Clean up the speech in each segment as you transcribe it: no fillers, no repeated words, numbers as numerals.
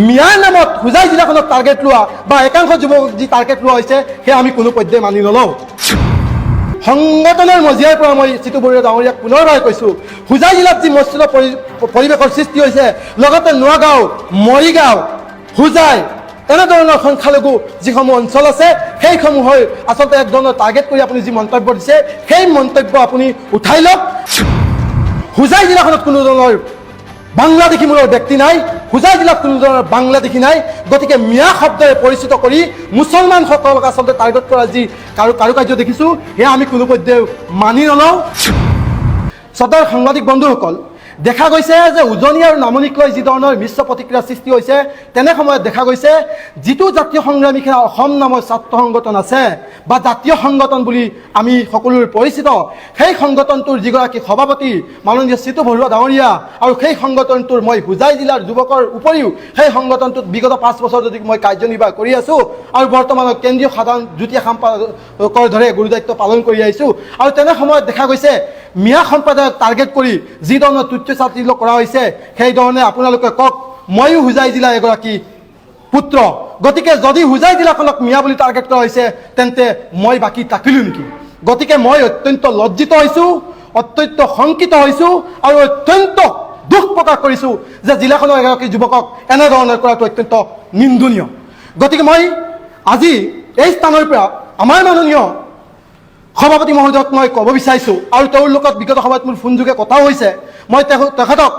মিয়াৰ নামত হোজাই জিলাখনক টাৰ্গেট লোৱা বা একাংশ যুৱক যি টাৰ্গেট লোৱা হৈছে সেয়া আমি কোনো পৰ্যায়ে মানি নলওঁ। সংগঠনৰ মজিয়াৰ পৰা মই চিতু বৰুৱা ডাঙৰীয়াক পুনৰবাৰ কৈছোঁ, হোজাই জিলাত যি মস্তিষ্ক পৰিৱেশৰ সৃষ্টি হৈছে, লগতে নোৱাগাঁও, মৰিগাঁও, হোজাই এনেধৰণৰ সংখ্যালঘু যিসমূহ অঞ্চল আছে সেইসমূহৰ আচলতে এক ধৰণৰ টাৰ্গেট কৰি আপুনি যি মন্তব্য দিছে সেই মন্তব্য আপুনি উঠাই লওক। হোজাই জিলাখনত কোনো ধৰণৰ বাংলাদেশী মূলৰ ব্যক্তি নাই, হোজাই জিলাত কোনো ধৰণৰ বাংলাদেশী নাই। গতিকে মিয়া শব্দৰে পৰিচিত কৰি মুছলমানসকলক আচলতে টাৰ্গেট কৰা যি কাৰুকাৰ্য দেখিছোঁ সেয়া আমি কোনো পৰ্যায়ে মানি নলওঁ। শ্ৰদ্ধাৰ সাংবাদিক বন্ধুসকল, দেখা গৈছে যে উজনি আৰু নামনিক লৈ যি ধৰণৰ মিশ্ৰ প্ৰতিক্ৰিয়াৰ সৃষ্টি হৈছে, তেনে সময়ত দেখা গৈছে যিটো জাতীয় সংগ্ৰামী সেনা অসম নামৰ ছাত্ৰ সংগঠন আছে বা জাতীয় সংগঠন বুলি আমি সকলোৰে পৰিচিত, সেই সংগঠনটোৰ যিগৰাকী সভাপতি মাননীয় চিতু বৰুৱা ডাঙৰীয়া আৰু সেই সংগঠনটোৰ মই হোজাই জিলাৰ যুৱকৰ উপৰিও সেই সংগঠনটোত বিগত 5 বছৰ যদি মই কাৰ্যনিৰ্বাহ কৰি আছোঁ আৰু বৰ্তমানৰ কেন্দ্ৰীয় সাধাৰণ যুটীয়া সম্পাদকৰ দৰে গুৰুদায়িত্ব পালন কৰি আহিছোঁ। আৰু তেনে সময়ত দেখা গৈছে মিয়া সম্প্ৰদায়ক টাৰ্গেট কৰি যি ধৰণৰ তুচ্ছতাতিল্য কৰা হৈছে সেইধৰণে আপোনালোকে কওক, ময়ো হোজাই জিলাৰ এগৰাকী পুত্ৰ, গতিকে যদি হোজাই জিলাখনক মিয়া বুলি টাৰ্গেট কৰা হৈছে তেন্তে মই বাকী থাকিলোঁ নেকি? গতিকে মই অত্যন্ত লজ্জিত হৈছোঁ, অত্যন্ত শংকিত হৈছোঁ আৰু অত্যন্ত দুখ প্ৰকাশ কৰিছোঁ যে জিলাখনৰ এগৰাকী যুৱকক এনেধৰণৰ কৰাটো অত্যন্ত নিন্দনীয়। গতিকে মই আজি এই স্থানৰ পৰা আমাৰ মাননীয় সভাপতি মহোদয়ক মই ক'ব বিচাৰিছোঁ আৰু তেওঁৰ লগত বিগত সময়ত মোৰ ফোনযোগে কথাও হৈছে। মই তেখেতক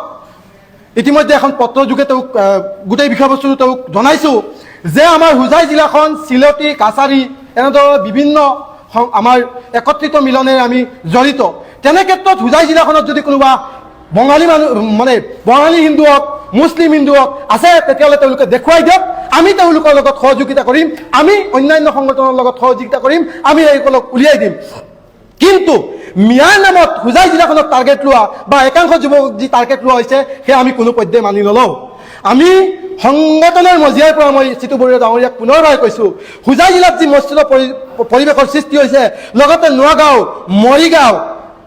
ইতিমধ্যে এখন পত্ৰযোগে তেওঁক গোটেই বিষয়বস্তুটো তেওঁক জনাইছোঁ যে আমাৰ হোজাই জিলাখন চিলতি, কাছাৰী এনেধৰণৰ বিভিন্ন আমাৰ একত্ৰিত মিলনেৰে আমি জড়িত। তেনে ক্ষেত্ৰত হোজাই জিলাখনত যদি কোনোবা বঙালী মানুহ মানে বঙালী হিন্দু হওক, মুছলিম হিন্দু হওক আছে তেতিয়াহ'লে তেওঁলোকে দেখুৱাই দিয়ক, আমি তেওঁলোকৰ লগত সহযোগিতা কৰিম, আমি অন্যান্য সংগঠনৰ লগত সহযোগিতা কৰিম, আমি এইসকলক উলিয়াই দিম। কিন্তু মিয়াৰ নামত হোজাই জিলাখনক টাৰ্গেট লোৱা বা একাংশ যুৱক যি টাৰ্গেট লোৱা হৈছে সেয়া আমি কোনো পৰ্যায়ে মানি নলওঁ। আমি সংগঠনৰ মজিয়াৰ পৰা মই চিতু বৰুৱা ডাঙৰীয়াক পুনৰবাৰ কৈছোঁ, হোজাই জিলাত যি মস্তিষ্ক পৰিৱেশৰ সৃষ্টি হৈছে, লগতে নোৱাগাঁও, মৰিগাঁও,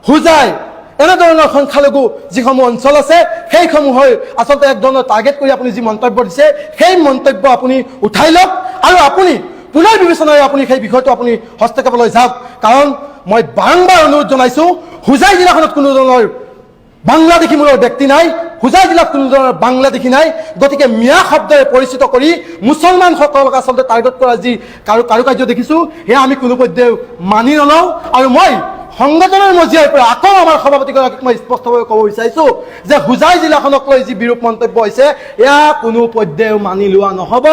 হোজাই এনেধৰণৰ সংখ্যালঘু যিসমূহ অঞ্চল আছে সেইসমূহৰ আচলতে এক ধৰণৰ টাৰ্গেট কৰি আপুনি যি মন্তব্য দিছে সেই মন্তব্য আপুনি উঠাই লওক আৰু আপুনি পুনৰ বিবেচনাৰে আপুনি সেই বিষয়টো আপুনি হস্তক্ষেপলৈ যাওক। কাৰণ মই বাৰম্বাৰ অনুৰোধ জনাইছোঁ, হোজাই জিলাখনত কোনো ধৰণৰ বাংলাদেশী মূলৰ ব্যক্তি নাই, হোজাই জিলাত কোনো ধৰণৰ বাংলাদেশী নাই। গতিকে মিয়া শব্দৰে পৰিচিত কৰি মুছলমানসকলক আচলতে টাৰ্গেট কৰা যি কাৰুকাৰ্য দেখিছোঁ সেয়া আমি কোনো পৰ্যায়ে মানি নলওঁ। আৰু মই সংগঠনৰ মজিয়াৰ পৰা আকৌ আমাৰ সভাপতিগৰাকীক মই স্পষ্টভাৱে ক'ব বিচাৰিছোঁ যে হোজাই জিলাখনক লৈ যি বিৰূপ মন্তব্য হৈছে এয়া কোনো পৰ্যায়েও মানি লোৱা নহ'ব।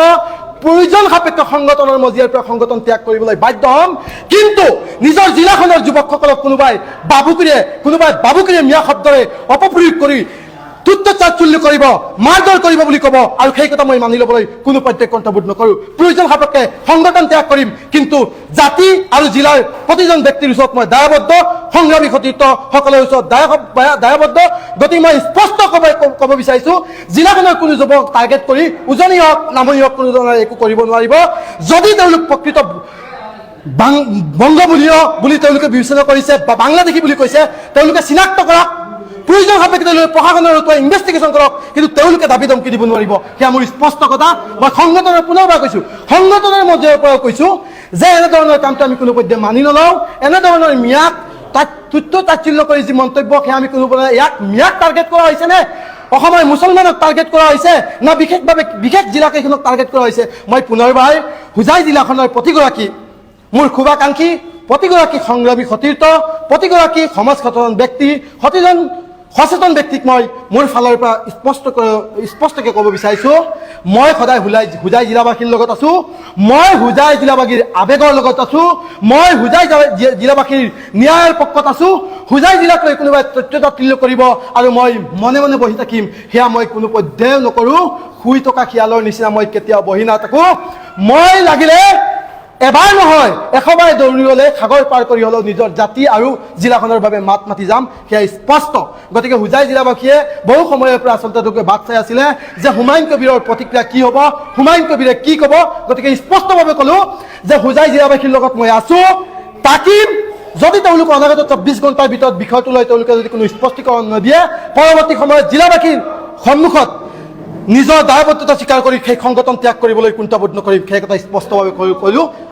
প্ৰয়োজন সাপেক্ষে সংগঠনৰ মজিয়াৰ পৰা সংগঠন ত্যাগ কৰিবলৈ বাধ্য হ'ম, কিন্তু নিজৰ জিলাখনৰ যুৱকসকলক কোনোবাই বাবুকিৰে মিয়া শব্দৰে অপপ্ৰয়োগ কৰি তুচ্ছতাচ্ছিল্য কৰিব, মাৰধৰ কৰিব বুলি ক'ব আৰু সেই কথা মই মানি ল'বলৈ কোনো পৰ্যায়ে কণ্ঠবোধ নকৰোঁ। প্ৰয়োজন সাপেক্ষে সংগঠন ত্যাগ কৰিম, কিন্তু জাতি আৰু জিলাৰ প্ৰতিজন ব্যক্তিৰ ওচৰত মই দায়বদ্ধ, সংগ্ৰামী সতীৰ্থসকলৰ ওচৰত দায়বদ্ধ। গতিকে মই স্পষ্ট ক'ব বিচাৰিছোঁ, জিলাখনৰ কোনো যুৱক টাৰ্গেট কৰি উজনি হওক নামনি হওক কোনো ধৰণৰ একো কৰিব নোৱাৰিব। যদি তেওঁলোক প্ৰকৃত বংগমূলীয় বুলি তেওঁলোকে বিবেচনা কৰিছে বা বাংলাদেশী বুলি কৈছে, তেওঁলোকে চিনাক্ত কৰক, প্ৰয়োজন সাপেক্ষে তেওঁলোকে প্ৰশাসনৰ ইনভেষ্টিগেশ্যন কৰক, কিন্তু তেওঁলোকে দাবী ধমকি দিব নোৱাৰিব। সেয়া মোৰ স্পষ্ট কথা। মই সংগঠনৰ পুনৰবাৰ কৈছোঁ, সংগঠনৰ মজিয়াৰ পৰাও কৈছোঁ যে এনেধৰণৰ কামটো আমি কোনো পৰ্যায়ে মানি নলওঁ। এনেধৰণৰ মিয়াক তুচ্ছতাচ্ছিল্য কৰি যি মন্তব্য সেয়া আমি কোনো ইয়াক মিয়াক টাৰ্গেট কৰা হৈছেনে অসমৰ মুছলমানক টাৰ্গেট কৰা হৈছে না বিশেষভাৱে বিশেষ জিলাকেইখনক টাৰ্গেট কৰা হৈছে? মই পুনৰবাৰ হোজাই জিলাখনৰ প্ৰতিগৰাকী মোৰ শুভাকাংক্ষী, প্ৰতিগৰাকী সংগ্ৰামী সতীৰ্থ, প্ৰতিগৰাকী সমাজ সচেতন ব্যক্তি, সচেতন ব্যক্তিক মই মোৰ ফালৰ পৰা স্পষ্টকৈ ক'ব বিচাৰিছোঁ, মই সদায় হোজাই জিলাবাসীৰ লগত আছোঁ, মই হোজাই জিলাবাসীৰ আৱেগৰ লগত আছোঁ, মই হোজাই জিলাবাসীৰ ন্যায়ৰ পক্ষত আছোঁ। হোজাই জিলাক লৈ কোনোবাই তুচ্ছতাচ্ছিল্য কৰিব আৰু মই মনে মনে বহি থাকিম, সেয়া মই কোনো পৰ্যায়েও নকৰোঁ। শুই থকা শিয়ালৰ নিচিনা মই কেতিয়াও বহি নাথাকোঁ। মই লাগিলে এবাৰ নহয় 100 বাৰ দৌৰি গ'লে সাগৰ পাৰ কৰি হ'লেও নিজৰ জাতি আৰু জিলাখনৰ বাবে মাত মাতি যাম, সেয়া স্পষ্ট। গতিকে হোজাই জিলাবাসীয়ে বহু সময়ৰ পৰা আচলতে তেওঁলোকে বাট চাই আছিলে যে হুমায়ুন কবিৰৰ প্ৰতিক্ৰিয়া কি হ'ব, হুমায়ুন কবিৰে কি ক'ব। গতিকে স্পষ্টভাৱে ক'লোঁ যে হোজাই জিলাবাসীৰ লগত মই আছোঁ, থাকিম। যদি তেওঁলোকে অনাগত 24 ঘণ্টাৰ ভিতৰত বিষয়টো লৈ তেওঁলোকে যদি কোনো স্পষ্টীকৰণ নিদিয়ে, পৰৱৰ্তী সময়ত জিলাবাসীৰ সন্মুখত নিজৰ দায়বদ্ধতা স্বীকাৰ কৰি সেই সংগঠন ত্যাগ কৰিবলৈ কুণ্ঠাবোধ নকৰিম, সেই কথা স্পষ্টভাৱে কৈলোঁ।